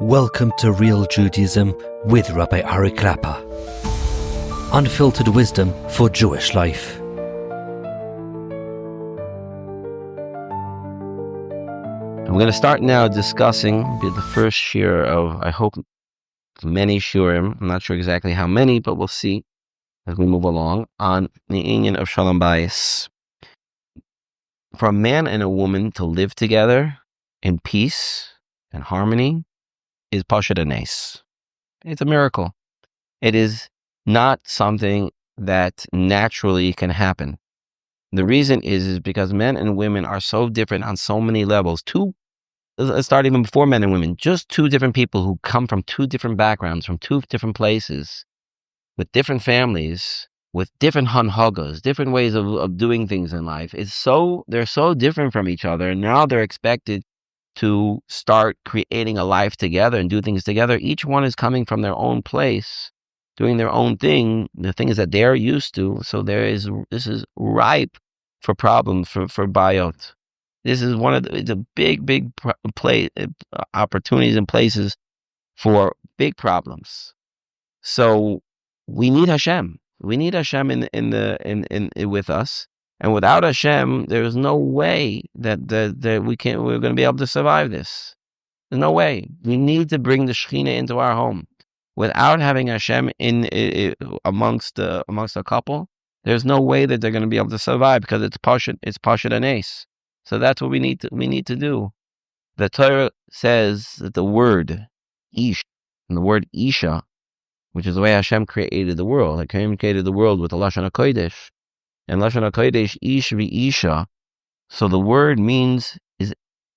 Welcome to Real Judaism with Rabbi Ari Klapper. Unfiltered wisdom for Jewish life. I'm going to start now discussing the first shir of, I hope, many shirim. I'm not sure exactly how many, but we'll see as we move along, on the inyan of Shalom Bayis. For a man and a woman to live together in peace and harmony is Pashat Nes. It's a miracle. It is not something that naturally can happen. The reason is because men and women are so different on so many levels. Let's start even before men and women. Just two different people who come from two different backgrounds, from two different places, with different families, with different hanhagas, different ways of doing things in life. They're so different from each other. And now they're expected to start creating a life together and do things together. Each one is coming from their own place, doing their own thing, the things that they're used to. So this is ripe for problems, for bayot. This is one of the big opportunities and places for big problems. So we need Hashem. We need Hashem in with us. And without Hashem, there's no way that we're going to be able to survive this. There's no way. We need to bring the Shechinah into our home. Without having Hashem amongst a couple, there's no way that they're going to be able to survive, because it's Pashat Nes. So that's what we need to do. The Torah says that the word Ish and the word Isha, which is the way Hashem created the world. He created the world with the Lashon HaKodesh. And Lashon HaKodesh, Ish v'Isha. So the word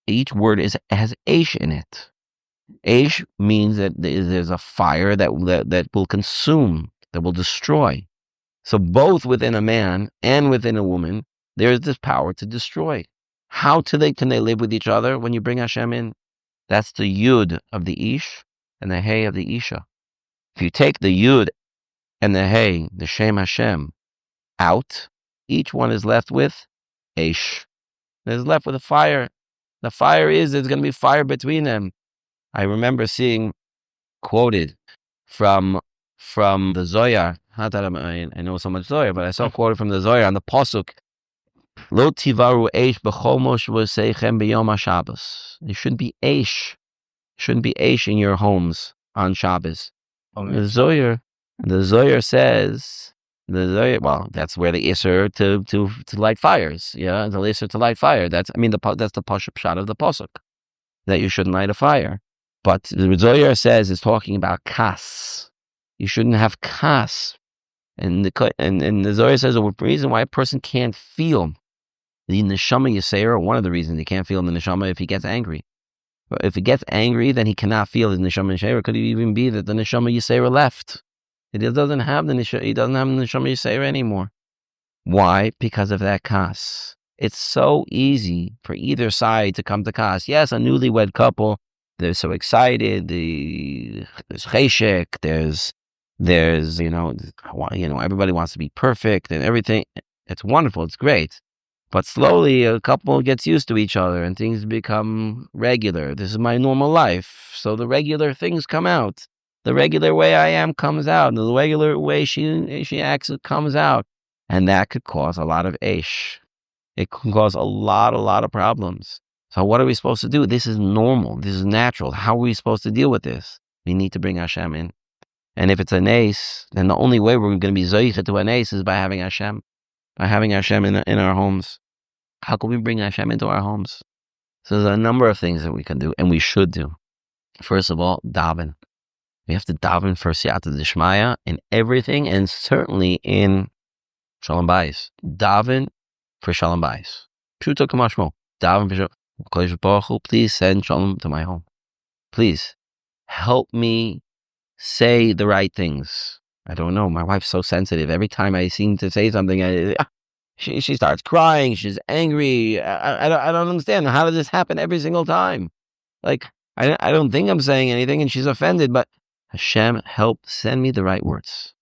each word has Eish in it. Eish means that there's a fire that will consume, that will destroy. So both within a man and within a woman, there is this power to destroy. How can they live with each other when you bring Hashem in? That's the Yud of the Ish and the Hey of the Isha. If you take the Yud and the Hey, the Shem Hashem, out, each one is left with Eish. There's left with a fire. The fire there's going to be fire between them. I remember seeing quoted from the Zohar. Not that I know so much Zohar, but I saw quoted from the Zohar on the Pasuk. Lo tivaru eish b'chol moshavosechem b'yom haShabbos. There shouldn't be eish. Shouldn't be eish in your homes on Shabbos. The Zohar says, that's where the Isser to light fires. Yeah, the Isser to light fire. That's the pasuk shot of the pasuk, that you shouldn't light a fire. But the Zohar says it's talking about kas. You shouldn't have kas. And the Zohar says the reason why a person can't feel the neshama yisera, one of the reasons he can't feel the neshama, if he gets angry. But if he gets angry, then he cannot feel his neshama yisera. Could it even be that the neshama yisera left? He doesn't have the neshama yisera anymore. Why? Because of that kas. It's so easy for either side to come to kas. Yes, a newlywed couple, they're so excited. There's cheshek. There's everybody wants to be perfect and everything. It's wonderful. It's great. But slowly, a couple gets used to each other and things become regular. This is my normal life. So the regular things come out. The regular way I am comes out. And the regular way she acts comes out. And that could cause a lot of eish. It can cause a lot of problems. So what are we supposed to do? This is normal. This is natural. How are we supposed to deal with this? We need to bring Hashem in. And if it's a nes, then the only way we're going to be zoichet to a nes is by having Hashem. By having Hashem in our homes. How can we bring Hashem into our homes? So there's a number of things that we can do, and we should do. First of all, daven. We have to daven for siyata d'shmaya in everything, and certainly in Shalom Bayis. Daven for Shalom Bayis. Pshuto k'mashmo. Daven for Shalom. Kodesh Baruch Hu, please send Shalom to my home. Please help me say the right things. I don't know. My wife's so sensitive. Every time I seem to say something, she starts crying. She's angry. I don't understand. How does this happen every single time? Like, I don't think I'm saying anything, and she's offended. But Hashem, help send me the right words.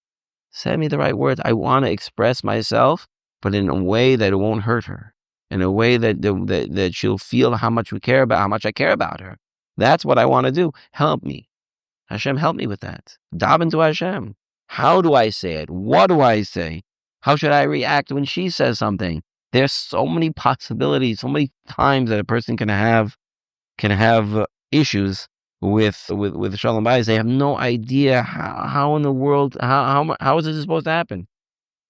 Send me the right words. I want to express myself, but in a way that it won't hurt her. In a way that she'll feel how much I care about her. That's what I want to do. Help me. Hashem, help me with that. Daven to Hashem. How do I say it? What do I say? How should I react when she says something? There's so many possibilities, so many times that a person can have issues with Shalom Bayis. They have no idea how in the world, how is this supposed to happen?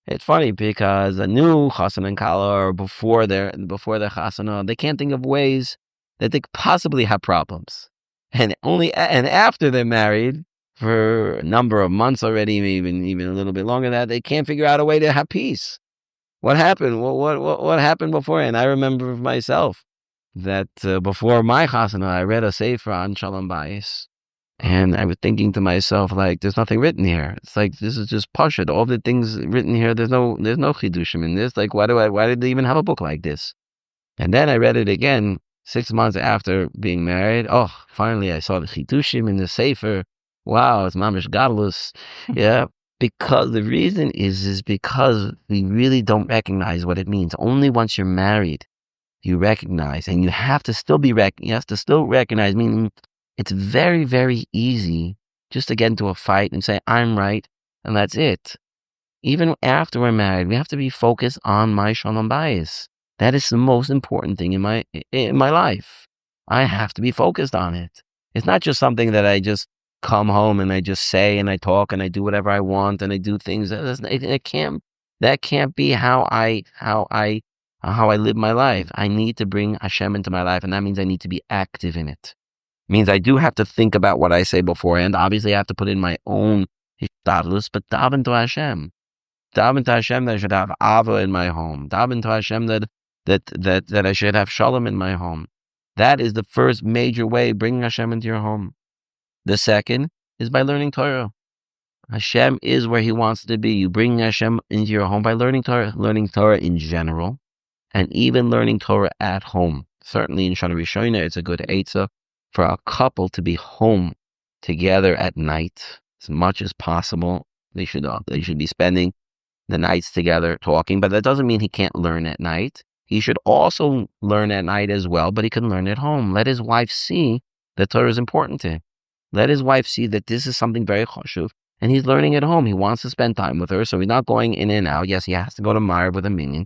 It's funny because a new chassan and kala, or before their chasana, they can't think of ways that they could possibly have problems. And after they're married for a number of months already, even a little bit longer than that, they can't figure out a way to have peace. What happened? What happened before? And I remember myself that before my chasana, I read a sefer on Shalom Bayis. And I was thinking to myself, like, there's nothing written here. It's like, this is just pashut. All the things written here, there's no chidushim in this. Like, why did they even have a book like this? And then I read it again 6 months after being married. Oh, finally I saw the chidushim in the sefer. Wow, it's mamish gadlus. Yeah, because the reason is because we really don't recognize what it means. Only once you're married, you recognize, and you have to still recognize, meaning it's very, very easy just to get into a fight and say, I'm right, and that's it. Even after we're married, we have to be focused on my Shalom Bayis. That is the most important thing in my life. I have to be focused on it. It's not just something that I just come home and I just say and I talk and I do whatever I want and I do things. That can't be how I live my life. I need to bring Hashem into my life, and that means I need to be active in it. Means I do have to think about what I say beforehand. Obviously, I have to put in my own hishtadlus, but daven to Hashem. Daven to Hashem that I should have ava in my home. Daven to Hashem that I should have shalom in my home. That is the first major way bringing Hashem into your home. The second is by learning Torah. Hashem is where He wants to be. You bring Hashem into your home by learning Torah in general, and even learning Torah at home. Certainly in Shana Rishonah, it's a good eitzah for a couple to be home together at night as much as possible. They should be spending the nights together talking, but that doesn't mean he can't learn at night. He should also learn at night as well, but he can learn at home. Let his wife see that Torah is important to him. Let his wife see that this is something very chashuv, and he's learning at home. He wants to spend time with her, so he's not going in and out. Yes, he has to go to Marv with a minyan,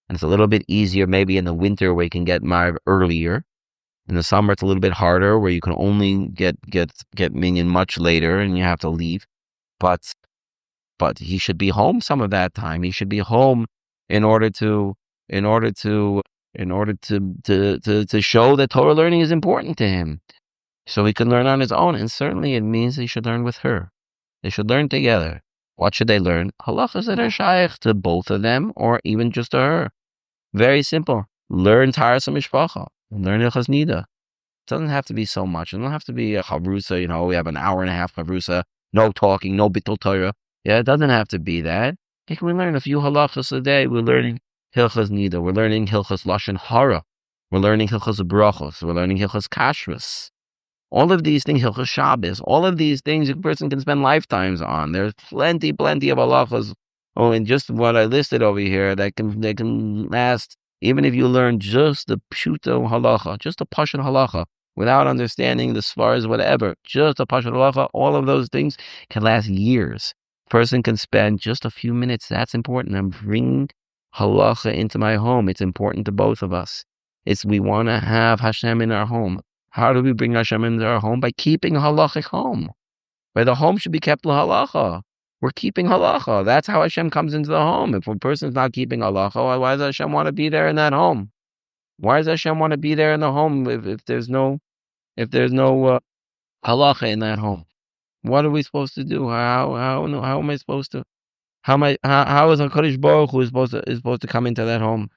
and it's a little bit easier maybe in the winter where you can get Marv earlier. In the summer, it's a little bit harder, where you can only get minyan much later, and you have to leave. But he should be home some of that time. He should be home in order to show that Torah learning is important to him, so he can learn on his own. And certainly, it means he should learn with her. They should learn together. What should they learn? Halachas that are shaykh to both of them, or even just to her. Very simple. Learn Taras HaMishpacha. Learn Hilchos Nida. It doesn't have to be so much. It doesn't have to be a chavrusa. We have an hour and a half chavrusa. No talking, no bittul Torah. Yeah, it doesn't have to be that. We learn a few halachas a day. We're learning Hilchos Nida. We're learning Hilchos Lashon Hara. We're learning Hilchos Brachos. We're learning Hilchos Kashrus. All of these things, Hilchos Shabbos. All of these things a person can spend lifetimes on. There's plenty of halachas. Oh, and just what I listed over here, that can last. Even if you learn just the pshuto halacha, just a pashut halacha, without understanding the svaras, whatever, just a pashut halacha, all of those things can last years. Person can spend just a few minutes. That's important. I'm bringing halacha into my home. It's important to both of us. We want to have Hashem in our home. How do we bring Hashem into our home? By keeping a halachic home. Where the home should be kept halacha. We're keeping halacha. That's how Hashem comes into the home. If a person's not keeping halacha, why does Hashem want to be there in that home? Why does Hashem want to be there in the home if there's no halacha in that home? What are we supposed to do? How am I supposed to? How is HaKadosh Baruch Hu is supposed to come into that home?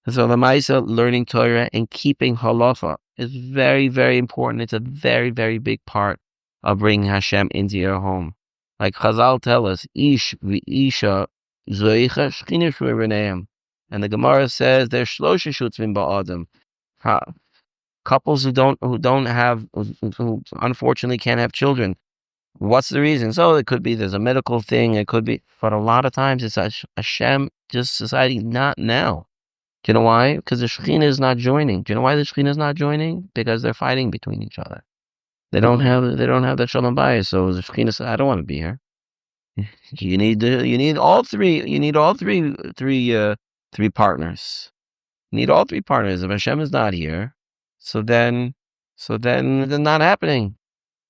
So the Maisa, learning Torah and keeping halacha is very, very important. It's a very, very big part of bringing Hashem into your home. Like Chazal tell us, Ish v'isha zoicha Shechinah b'neihem. And the Gemara says there's shlosha shutzvim ba'adam. Couples who unfortunately can't have children. What's the reason? So it could be there's a medical thing. It could be, but a lot of times it's Hashem just deciding not now. Do you know why? Because the Shechinah is not joining. Do you know why the Shechinah is not joining? Because they're fighting between each other. They don't have that Shalom Bayis. So the Shechinah says, I don't want to be here. You need all three. You need all three partners. You need all three partners. If Hashem is not here, so then it's not happening.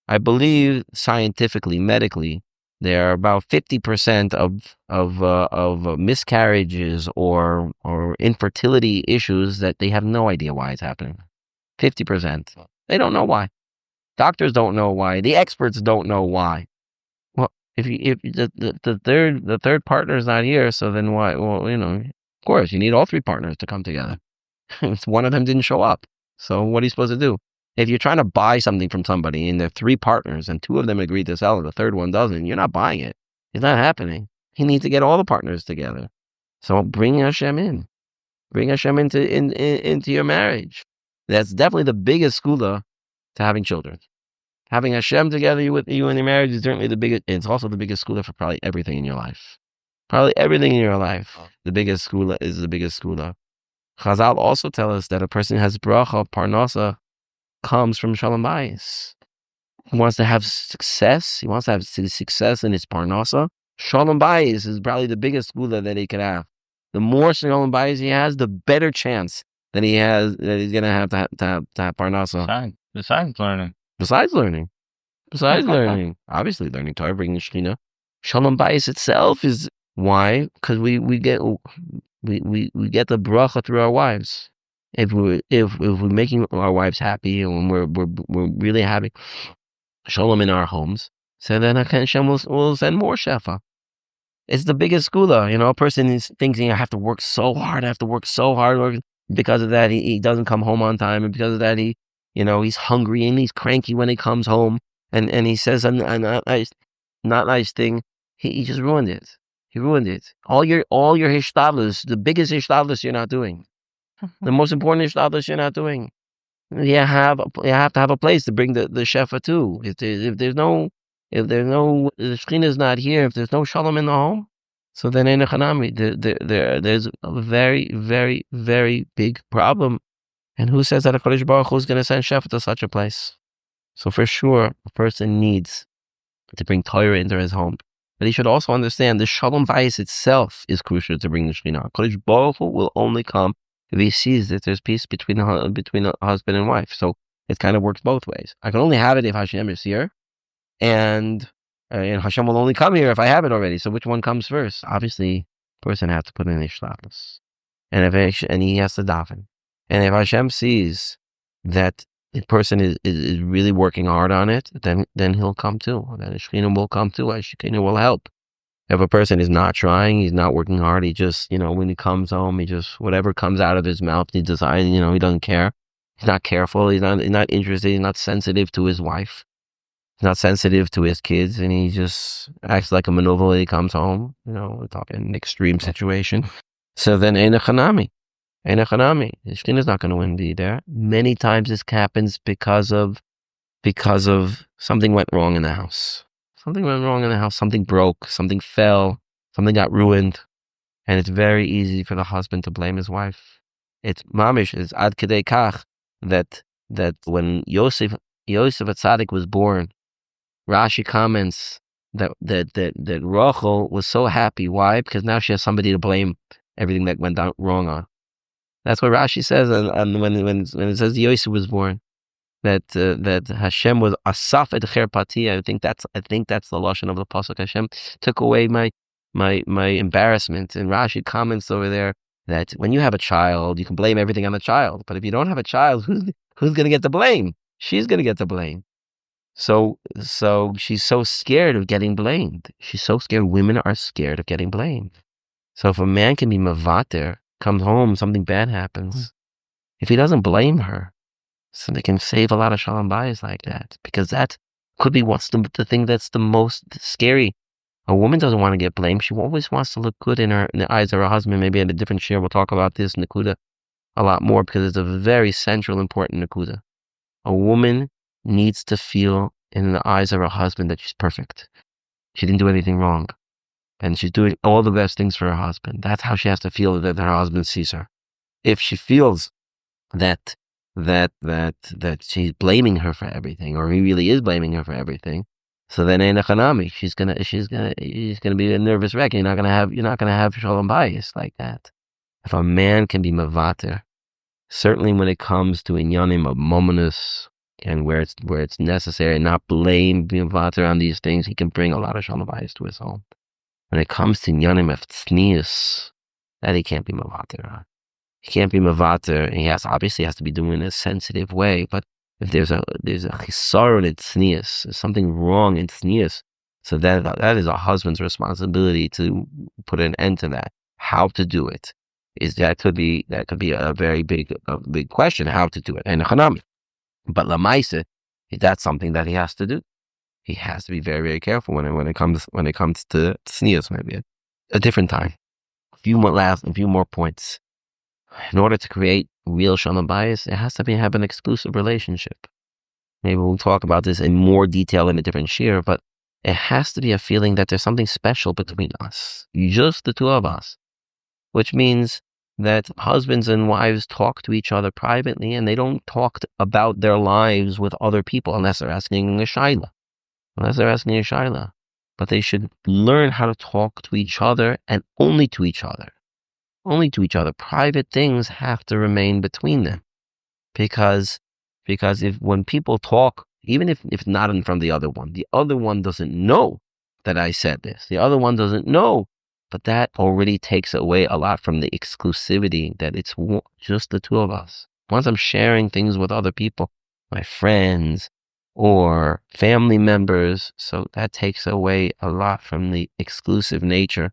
I believe scientifically, medically, there are about 50% of miscarriages or infertility issues that they have no idea why it's happening. 50%. They don't know why. Doctors don't know why. The experts don't know why. Well, if the third partner is not here, so then why? Well, of course, you need all three partners to come together. One of them didn't show up. So what are you supposed to do? If you're trying to buy something from somebody and there are three partners and two of them agree to sell it, the third one doesn't, you're not buying it. It's not happening. You need to get all the partners together. So bring Hashem in. Bring Hashem into your marriage. That's definitely the biggest skula to having children. Having Hashem together with you in your marriage is certainly the biggest. It's also the biggest skula for probably everything in your life. Probably everything in your life. The biggest skula is the biggest skula. Chazal also tell us that a person has bracha, parnasa, comes from Shalom Bayis. He wants to have success. He wants to have success in his parnasa. Shalom Bayis is probably the biggest skula that he could have. The more Shalom Bayis he has, the better chance that he's gonna have to have parnasa. Besides learning. Besides learning, obviously learning Torah, bringing Shechinah. Shalom Bayis itself is why? Because we get the bracha through our wives. If we're making our wives happy and we're really having shalom in our homes, so then Hashem will send more shefa. It's the biggest skula. A person is thinking I have to work so hard. Because of that, he doesn't come home on time, and because of that, he's hungry and he's cranky when he comes home, and he says a not nice thing. He just ruined it. He ruined it. All your hishtadlus, the biggest hishtadlus you're not doing. The most important hishtadlus you're not doing. You have to have a place to bring the shefa to. If the Shechinah is not here, if there's no shalom in the home, so then in there's a very, very, very big problem. And who says that HaKadosh Baruch Hu is going to send shefa to such a place? So for sure, a person needs to bring Torah into his home. But he should also understand the Shalom Bayis itself is crucial to bring the Shechinah. HaKadosh Baruch Hu will only come if he sees that there's peace between a husband and wife. So it kind of works both ways. I can only have it if Hashem is here, and Hashem will only come here if I have it already. So which one comes first? Obviously, the person has to put in his shlachus, and he has to daven. And if Hashem sees that the person is really working hard on it, then he'll come too. Then the Shechinah will come too. Shechinah will help. If a person is not trying, he's not working hard, he just, when he comes home, he just, whatever comes out of his mouth, he decides, he doesn't care. He's not careful. He's not interested. He's not sensitive to his wife. He's not sensitive to his kids. And he just acts like a maneuver when he comes home. We're talking an extreme situation. So then, Ein Chanami. The Shechinah is not going to win there. Many times this happens because of something went wrong in the house. Something broke, something fell, something got ruined. And it's very easy for the husband to blame his wife. It's mamish, it's ad kedei kach, that when Yosef HaTzadik was born, Rashi comments that Rachel was so happy. Why? Because now she has somebody to blame everything that went wrong on. That's what Rashi says, and when it says Yosef was born, that Hashem was asaf et cherpati. I think that's the lashon of the pasuk. Hashem took away my embarrassment. And Rashi comments over there that when you have a child, you can blame everything on the child. But if you don't have a child, who's going to get the blame? She's going to get the blame. So she's so scared of getting blamed. She's so scared. Women are scared of getting blamed. So if a man can be mavater, comes home, something bad happens, if he doesn't blame her, so they can save a lot of Shalom Bayis like that, because that could be what's the thing that's the most scary. A woman doesn't want to get blamed. She always wants to look good in the eyes of her husband. Maybe at a different share, we'll talk about this Nakuda a lot more, because it's a very central, important Nakuda. A woman needs to feel in the eyes of her husband that she's perfect. She didn't do anything wrong. And she's doing all the best things for her husband. That's how she has to feel that her husband sees her. if she feels that she's blaming her for everything, or he really is blaming her for everything, so then ain't a chanami. She's gonna be a nervous wreck. You're not gonna have Shalom Bayis like that. If a man can be mavater, certainly when it comes to inyanim of mominus and where it's necessary, not blame being mavater on these things, he can bring a lot of Shalom Bayis to his home. When it comes to inyanim of tznius, that he can't be mavater on. He can't be mavater, and he obviously has to be doing it in a sensitive way. But if there's a chisaron in tznius, there's something wrong in tznius, so that is a husband's responsibility to put an end to that. How to do it could be a very big question. How to do it, and chanami. But lamaisa, that's something that he has to do. He has to be very, very careful when it comes to tznius. Maybe a different time. A few more points. In order to create real Shalom Bayis, it has to have an exclusive relationship. Maybe we'll talk about this in more detail in a different shir, but it has to be a feeling that there's something special between us, just the two of us, which means that husbands and wives talk to each other privately, and they don't talk about their lives with other people unless they're asking a shayla. But they should learn how to talk to each other and only to each other. Private things have to remain between them, because when people talk, even if not in front of the other one doesn't know that I said this. The other one doesn't know, but that already takes away a lot from the exclusivity that it's just the two of us. Once I'm sharing things with other people, my friends or family members, so that takes away a lot from the exclusive nature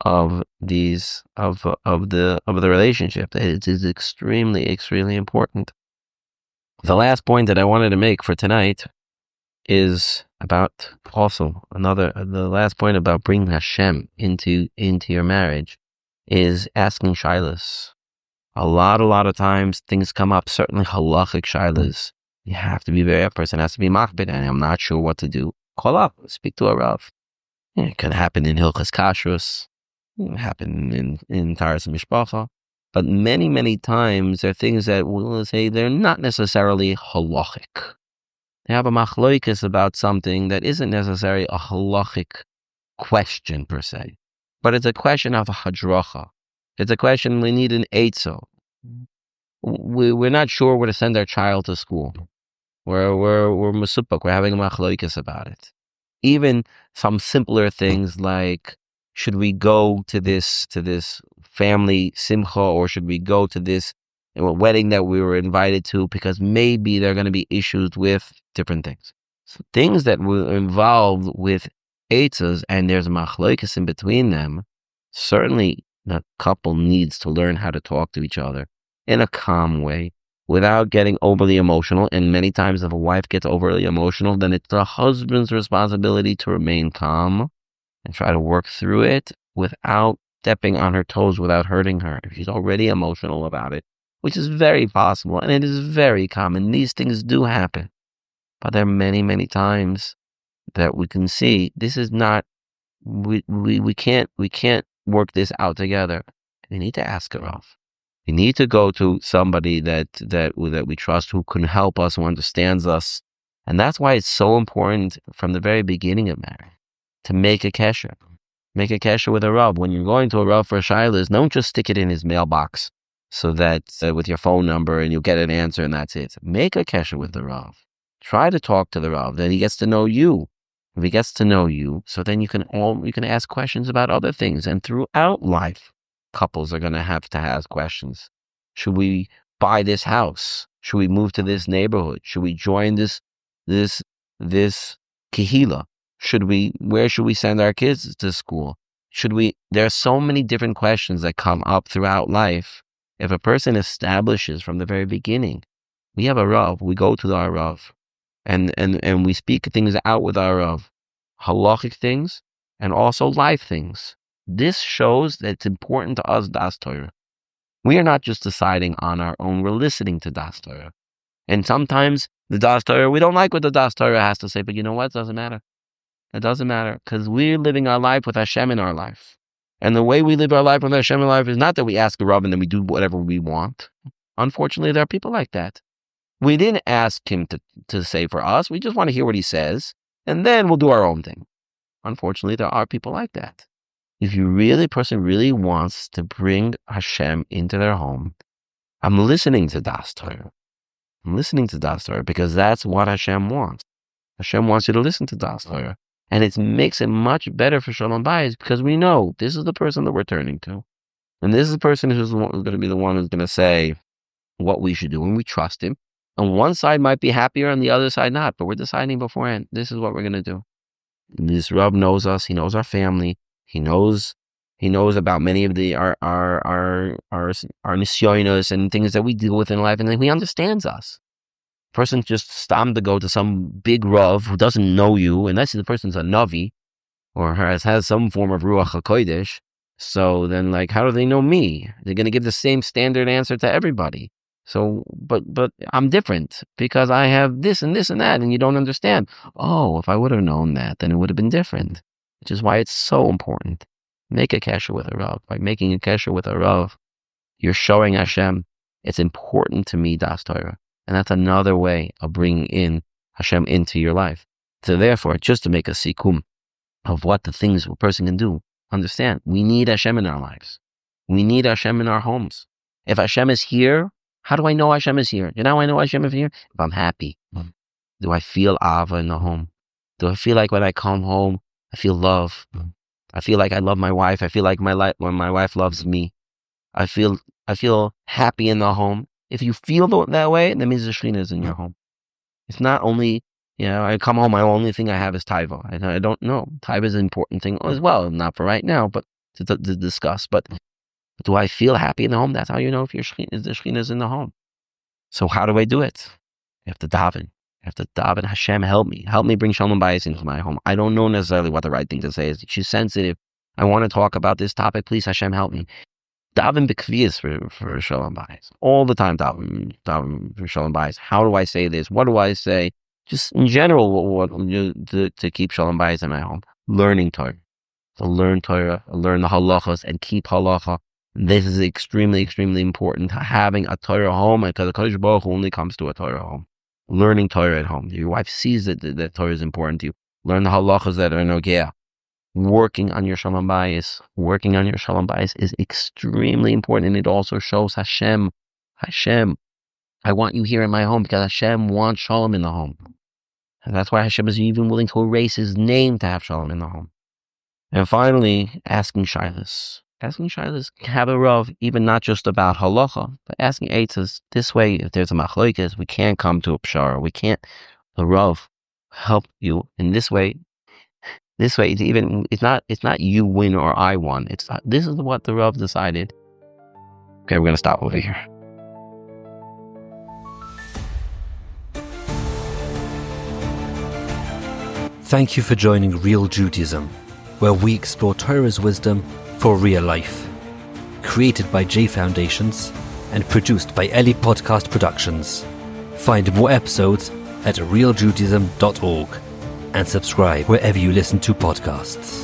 of the relationship. It is extremely, extremely important. The last point that I wanted to make for tonight is about the last point about bringing Hashem into your marriage is asking shaylas. A lot of times things come up, certainly halachic shaylas. You have to be a person has to be machbid, and I'm not sure what to do. Call up, speak to a rav. It can happen in Hilchas Kashrus. Happen in Taras Mishpacha, but many times there are things that we'll say they're not necessarily halachic. They have a machloikis about something that isn't necessarily a halachic question per se, but it's a question of a hadracha. It's a question we need an eitzo. We're not sure where to send our child to school. We're mesupok. We're having a machloikis about it. Even some simpler things like, should we go to this family simcha, or should we go to this wedding that we were invited to, because maybe there are going to be issues with different things. So things that were involved with eitzos and there's machloikis in between them, certainly the couple needs to learn how to talk to each other in a calm way without getting overly emotional. And many times if a wife gets overly emotional, then it's the husband's responsibility to remain calm and try to work through it without stepping on her toes, without hurting her. If she's already emotional about it, which is very possible, and it is very common. These things do happen. But there are many times that we can see this is not, we can't work this out together. We need to ask her off. We need to go to somebody that we trust, who can help us, who understands us. And that's why it's so important from the very beginning of marriage to make a kesher. Make a kesher with a Rav. When you're going to a Rav for a shayla, don't just stick it in his mailbox so that with your phone number and you'll get an answer and that's it. Make a kesher with the Rav. Try to talk to the Rav. Then he gets to know you. If he gets to know you, so then you can ask questions about other things. And throughout life, couples are going to ask questions. Should we buy this house? Should we move to this neighborhood? Should we join this kehila? Where should we send our kids to school? There are so many different questions that come up throughout life. If a person establishes from the very beginning, we have a Rav, we go to our Rav, and we speak things out with our Rav, halachic things, and also life things. This shows that it's important to us, Das Torah. We are not just deciding on our own, we're listening to Das Torah. And sometimes the Das Torah, we don't like what the Das Torah has to say, but you know what? It doesn't matter. It doesn't matter, because we're living our life with Hashem in our life. And the way we live our life with Hashem in life is not that we ask a Rav and then we do whatever we want. Unfortunately, there are people like that. We didn't ask him to say for us. We just want to hear what he says, and then we'll do our own thing. Unfortunately, there are people like that. If a person really wants to bring Hashem into their home, I'm listening to Das Torah. I'm listening to Das Torah because that's what Hashem wants. Hashem wants you to listen to Das Torah. And it makes it much better for Shalom Bayis because we know this is the person that we're turning to. And this is the person who's going to be the one who's going to say what we should do, and we trust him. And one side might be happier and the other side not, but we're deciding beforehand, this is what we're going to do. This Rav knows us. He knows our family. He knows about many of our nisyonos and things that we deal with in life, and then he understands us. Person just stam to go to some big Rav who doesn't know you, unless the person's a Navi or has some form of Ruach HaKodesh. So then, like, how do they know me? They're going to give the same standard answer to everybody. So, but I'm different because I have this and this and that, and you don't understand. Oh, if I would have known that, then it would have been different. Which is why it's so important. Make a kesher with a Rav. By making a kesher with a Rav, you're showing Hashem, it's important to me, Das Torah. And that's another way of bringing in Hashem into your life. So therefore, just to make a sikum of what the things a person can do, understand, we need Hashem in our lives. We need Hashem in our homes. If Hashem is here, how do I know Hashem is here? You know how I know Hashem is here? If I'm happy. Do I feel Ava in the home? Do I feel like when I come home, I feel love? I feel like I love my wife. I feel like when my wife loves me. I feel happy in the home. If you feel that way, that means the Shechinah is in your home. It's not only, I come home, my only thing I have is taiva. I don't know. Taiva is an important thing as well. Not for right now, but to discuss. But do I feel happy in the home? That's how you know if the Shechinah is in the home. So how do I do it? You have to daven. You have to daven. Hashem, help me. Help me bring Shalom Bayis into my home. I don't know necessarily what the right thing to say is. She's sensitive. I want to talk about this topic. Please, Hashem, help me. Daven b'kviyas for Shalom Bayis. All the time daven for Shalom Bayis. How do I say this? What do I say? Just in general, to keep Shalom Bayis in my home. Learning Torah. To learn Torah, learn the halachas, and keep halacha. This is extremely, extremely important. Having a Torah home, because the Kodesh Baruch Hu only comes to a Torah home. Learning Torah at home. Your wife sees that Torah is important to you. Learn the halachas that are nogea. Working on your Shalom Bayis is extremely important, and it also shows Hashem, I want you here in my home because Hashem wants Shalom in the home. And that's why Hashem is even willing to erase his name to have Shalom in the home. And finally, asking Shilas. Asking Shilas, have a Rav, even not just about halacha, but asking Eitzes. This way, if there's a machlokes, we can't come to a pshara. We can't, the Rav help you in this way. This way, it's not you win or I won. This is what the Rav decided. Okay, we're going to stop over here. Thank you for joining Real Judaism, where we explore Torah's wisdom for real life. Created by J Foundations and produced by Eli Podcast Productions. Find more episodes at realjudaism.org and subscribe wherever you listen to podcasts.